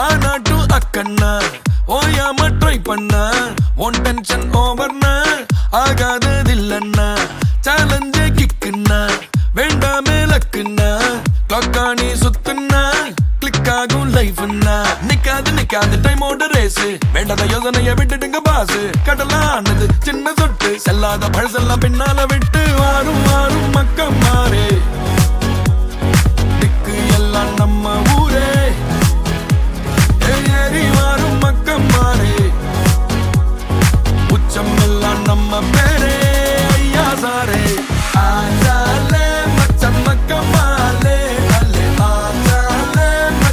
ஆனாட்டு அக்கண்ணா ஓயாம ட்ரை பண்ண one tension ஓவர்னா ஆகாததில்லண்ணா சேலஞ்சே கிக்குன்னா வேண்டாமே லக்குன்னா கிளாக்கானி சுத்துன்னா கிளிக் ஆகும் லைஃப்னா நிக்காது டைமோட ரேஸ் வேண்டாத யோசனைய விட்டுடுங்க பாசு கடலானது சின்ன சொட்டு செல்லாத பழசெல்லாம் பின்னால விட்டு வாரும் வாரும் மக்கம்